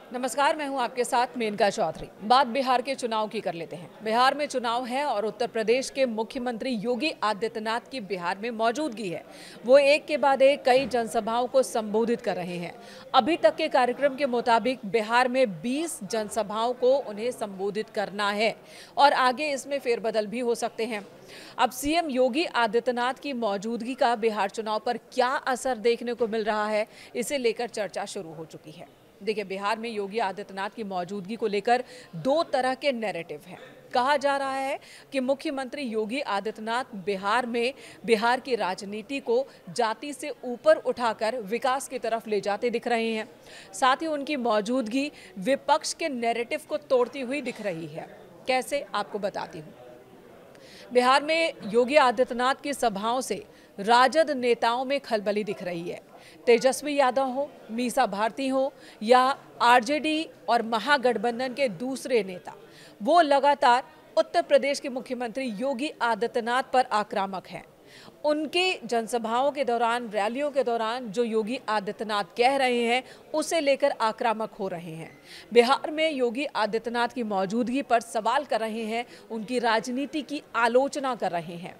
नमस्कार, मैं हूं आपके साथ मेनका चौधरी। बात बिहार के चुनाव की कर लेते हैं। बिहार में चुनाव है और उत्तर प्रदेश के मुख्यमंत्री योगी आदित्यनाथ की बिहार में मौजूदगी है। वो एक के बाद एक कई जनसभाओं को संबोधित कर रहे हैं। अभी तक के कार्यक्रम के मुताबिक बिहार में 20 जनसभाओं को उन्हें संबोधित करना है और आगे इसमें फेरबदल भी हो सकते हैं। अब सीएम योगी आदित्यनाथ की मौजूदगी का बिहार चुनाव पर क्या असर देखने को मिल रहा है, इसे लेकर चर्चा शुरू हो चुकी है। देखिए, बिहार में योगी आदित्यनाथ की मौजूदगी को लेकर दो तरह के नैरेटिव हैं। कहा जा रहा है कि मुख्यमंत्री योगी आदित्यनाथ बिहार में बिहार की राजनीति को जाति से ऊपर उठाकर विकास की तरफ ले जाते दिख रहे हैं। साथ ही उनकी मौजूदगी विपक्ष के नैरेटिव को तोड़ती हुई दिख रही है। कैसे, आपको बताती हूँ। बिहार में योगी आदित्यनाथ की सभाओं से राजद नेताओं में खलबली दिख रही है। तेजस्वी यादव हो, मीसा भारती हो या आरजेडी और महागठबंधन के दूसरे नेता, वो लगातार उत्तर प्रदेश के मुख्यमंत्री योगी आदित्यनाथ पर आक्रामक हैं। उनकी जनसभाओं के दौरान, रैलियों के दौरान जो योगी आदित्यनाथ कह रहे हैं, उसे लेकर आक्रामक हो रहे हैं। बिहार में योगी आदित्यनाथ की मौजूदगी पर सवाल कर रहे हैं, उनकी राजनीति की आलोचना कर रहे हैं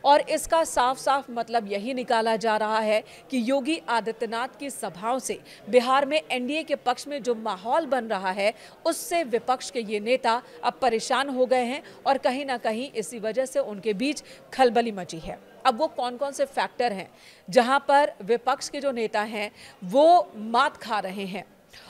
और इसका साफ साफ मतलब यही निकाला जा रहा है कि योगी आदित्यनाथ की सभाओं से बिहार में एनडीए के पक्ष में जो माहौल बन रहा है, उससे विपक्ष के ये नेता अब परेशान हो गए हैं और कहीं ना कहीं इसी वजह से उनके बीच खलबली मची है। अब वो कौन कौन से फैक्टर हैं जहां पर विपक्ष के जो नेता हैं वो मात खा रहे हैं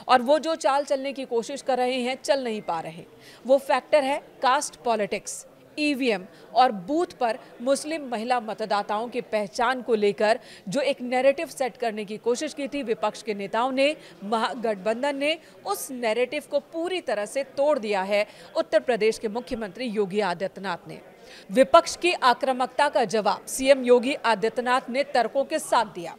और वो जो चाल चलने की कोशिश कर रहे हैं, चल नहीं पा रहे। वो फैक्टर है कास्ट पॉलिटिक्स, ईवीएम और बूथ पर मुस्लिम महिला मतदाताओं की पहचान को लेकर जो एक नैरेटिव सेट करने की कोशिश की थी विपक्ष के नेताओं ने, महागठबंधन ने उस नैरेटिव को पूरी तरह से तोड़ दिया है उत्तर प्रदेश के मुख्यमंत्री योगी आदित्यनाथ ने। विपक्ष की आक्रामकता का जवाब सीएम योगी आदित्यनाथ ने तर्कों के साथ दिया।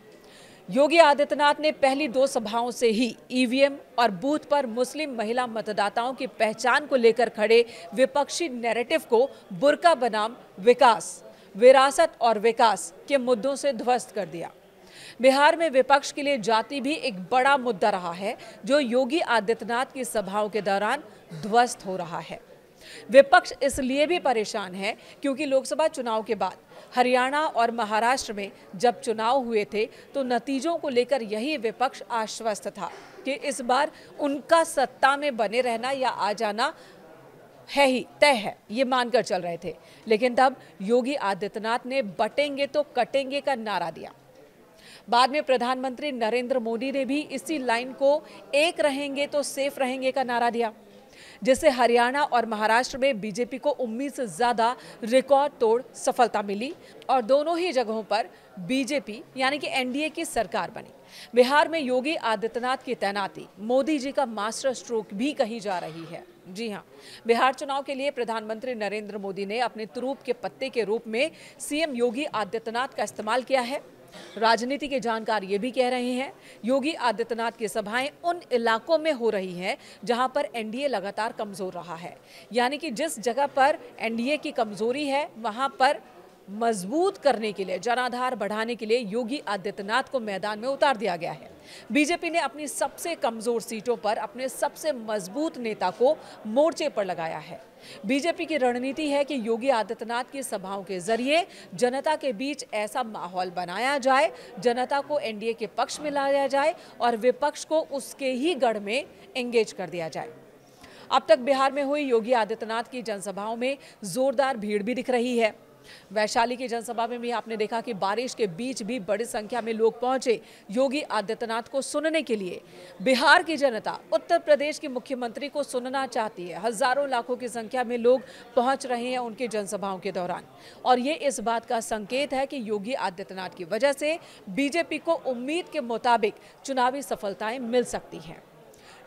योगी आदित्यनाथ ने पहली दो सभाओं से ही ईवीएम और बूथ पर मुस्लिम महिला मतदाताओं की पहचान को लेकर खड़े विपक्षी नैरेटिव को बुर्का बनाम विकास, विरासत और विकास के मुद्दों से ध्वस्त कर दिया। बिहार में विपक्ष के लिए जाति भी एक बड़ा मुद्दा रहा है, जो योगी आदित्यनाथ की सभाओं के दौरान ध्वस्त हो रहा है। विपक्ष इसलिए भी परेशान है क्योंकि लोकसभा चुनाव के बाद हरियाणा और महाराष्ट्र में जब चुनाव हुए थे तो नतीजों को लेकर यही विपक्ष आश्वस्त था कि इस बार उनका सत्ता में बने रहना या आ जाना है ही तय है, ये मानकर चल रहे थे। लेकिन तब योगी आदित्यनाथ ने बटेंगे तो कटेंगे का नारा दिया। बाद में प्रधानमंत्री नरेंद्र मोदी ने भी इसी लाइन को एक रहेंगे तो सेफ रहेंगे का नारा दिया, जिससे हरियाणा और महाराष्ट्र में बीजेपी को उम्मीद से ज्यादा रिकॉर्ड तोड़ सफलता मिली और दोनों ही जगहों पर बीजेपी यानी कि एनडीए की सरकार बनी। बिहार में योगी आदित्यनाथ की तैनाती मोदी जी का मास्टर स्ट्रोक भी कही जा रही है। जी हां, बिहार चुनाव के लिए प्रधानमंत्री नरेंद्र मोदी ने अपने तुरूप के पत्ते के रूप में सीएम योगी आदित्यनाथ का इस्तेमाल किया है। राजनीति के जानकार ये भी कह रहे हैं योगी आदित्यनाथ की सभाएं उन इलाकों में हो रही हैं जहां पर एनडीए लगातार कमजोर रहा है, यानी कि जिस जगह पर एनडीए की कमजोरी है वहां पर मजबूत करने के लिए, जनाधार बढ़ाने के लिए योगी आदित्यनाथ को मैदान में उतार दिया गया है। बीजेपी ने अपनी सबसे कमजोर सीटों पर अपने सबसे मजबूत नेता को मोर्चे पर लगाया है। बीजेपी की रणनीति है कि योगी आदित्यनाथ की सभाओं के जरिए जनता के बीच ऐसा माहौल बनाया जाए, जनता को एनडीए के पक्ष में लाया जाए और विपक्ष को उसके ही गढ़ में एंगेज कर दिया जाए। अब तक बिहार में हुई योगी आदित्यनाथ की जनसभाओं में जोरदार भीड़ भी दिख रही है। वैशाली की जनसभा में भी आपने देखा कि बारिश के बीच भी बड़ी संख्या में लोग पहुंचे योगी आदित्यनाथ को सुनने के लिए। बिहार की जनता उत्तर प्रदेश के मुख्यमंत्री को सुनना चाहती है। हजारों लाखों की संख्या में लोग पहुंच रहे हैं उनकी जनसभाओं के दौरान और ये इस बात का संकेत है कि योगी आदित्यनाथ की वजह से बीजेपी को उम्मीद के मुताबिक चुनावी सफलताएं मिल सकती हैं।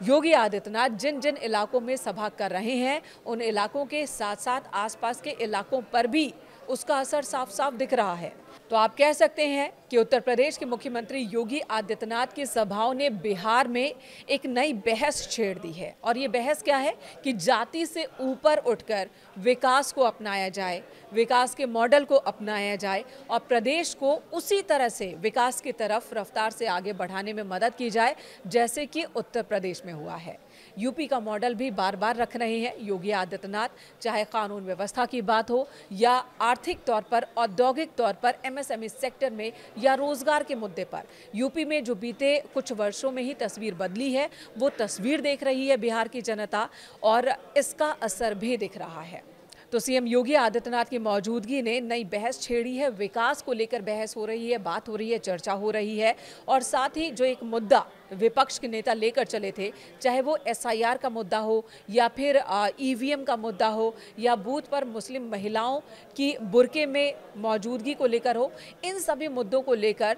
योगी आदित्यनाथ जिन जिन इलाकों में सभा कर रहे हैं, उन इलाकों के साथ साथ आसपास के इलाकों पर भी उसका असर साफ साफ दिख रहा है। तो आप कह सकते हैं कि उत्तर प्रदेश के मुख्यमंत्री योगी आदित्यनाथ की सभाओं ने बिहार में एक नई बहस छेड़ दी है। और ये बहस क्या है कि जाति से ऊपर उठकर विकास को अपनाया जाए, विकास के मॉडल को अपनाया जाए और प्रदेश को उसी तरह से विकास की तरफ रफ्तार से आगे बढ़ाने में मदद की जाए जैसे कि उत्तर प्रदेश में हुआ है। यूपी का मॉडल भी बार बार रख रहे हैं योगी आदित्यनाथ, चाहे कानून व्यवस्था की बात हो या आर्थिक तौर पर, औद्योगिक तौर पर, एमएसएमई सेक्टर में या रोजगार के मुद्दे पर। यूपी में जो बीते कुछ वर्षों में ही तस्वीर बदली है, वो तस्वीर देख रही है बिहार की जनता और इसका असर भी दिख रहा है। तो सीएम योगी आदित्यनाथ की मौजूदगी ने नई बहस छेड़ी है। विकास को लेकर बहस हो रही है, बात हो रही है, चर्चा हो रही है और साथ ही जो एक मुद्दा विपक्ष के नेता लेकर चले थे, चाहे वो एसआईआर का मुद्दा हो या फिर ईवीएम का मुद्दा हो या बूथ पर मुस्लिम महिलाओं की बुर्के में मौजूदगी को लेकर हो, इन सभी मुद्दों को लेकर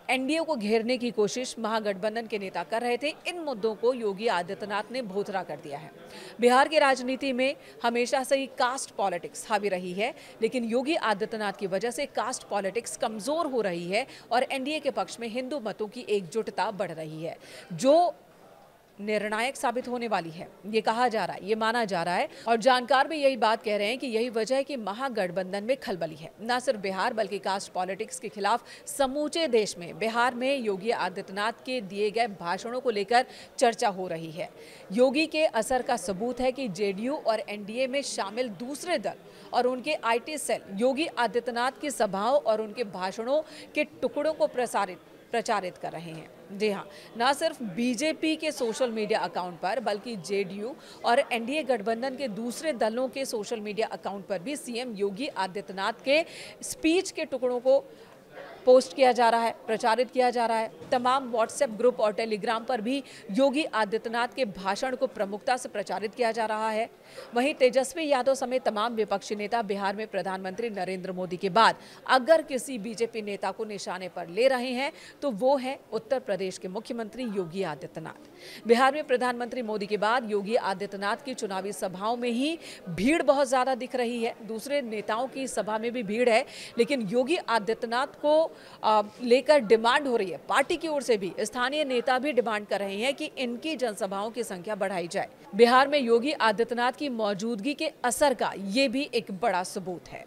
एनडीए को घेरने की कोशिश महागठबंधन के नेता कर रहे थे। इन मुद्दों को योगी आदित्यनाथ ने भोथरा कर दिया है। बिहार की राजनीति में हमेशा से ही कास्ट पॉलिटिक्स हावी रही है, लेकिन योगी आदित्यनाथ की वजह से कास्ट पॉलिटिक्स कमजोर हो रही है और एनडीए के पक्ष में हिंदू मतों की एकजुटता बढ़ रही है, जो निर्णायक साबित होने वाली है, ये कहा जा रहा है, ये माना जा रहा है। और जानकार भी यही बात कह रहे हैं कि यही वजह है कि महागठबंधन में खलबली है। न सिर्फ बिहार बल्कि कास्ट पॉलिटिक्स के खिलाफ समूचे देश में बिहार में योगी आदित्यनाथ के दिए गए भाषणों को लेकर चर्चा हो रही है। योगी के असर का सबूत है कि जेडीयू और एनडीए में शामिल दूसरे दल और उनके आईटी सेल योगी आदित्यनाथ की सभाओं और उनके भाषणों के टुकड़ों को प्रचारित कर रहे हैं। जी हाँ, न सिर्फ बीजेपी के सोशल मीडिया अकाउंट पर बल्कि जेडीयू और एनडीए गठबंधन के दूसरे दलों के सोशल मीडिया अकाउंट पर भी सीएम योगी आदित्यनाथ के स्पीच के टुकड़ों को पोस्ट किया जा रहा है, प्रचारित किया जा रहा है। तमाम व्हाट्सएप ग्रुप और टेलीग्राम पर भी योगी आदित्यनाथ के भाषण को प्रमुखता से प्रचारित किया जा रहा है। वहीं तेजस्वी यादव समेत तमाम विपक्षी नेता बिहार में प्रधानमंत्री नरेंद्र मोदी के बाद अगर किसी बीजेपी नेता को निशाने पर ले रहे हैं तो वो है उत्तर प्रदेश के मुख्यमंत्री योगी आदित्यनाथ। बिहार में प्रधानमंत्री मोदी के बाद योगी आदित्यनाथ की चुनावी सभाओं में ही भीड़ बहुत ज्यादा दिख रही है। दूसरे नेताओं की सभा में भी भीड़ है, लेकिन योगी आदित्यनाथ को लेकर डिमांड हो रही है। पार्टी की ओर से भी स्थानीय नेता भी डिमांड कर रहे हैं कि इनकी जनसभाओं की संख्या बढ़ाई जाए। बिहार में योगी आदित्यनाथ की मौजूदगी के असर का ये भी एक बड़ा सबूत है।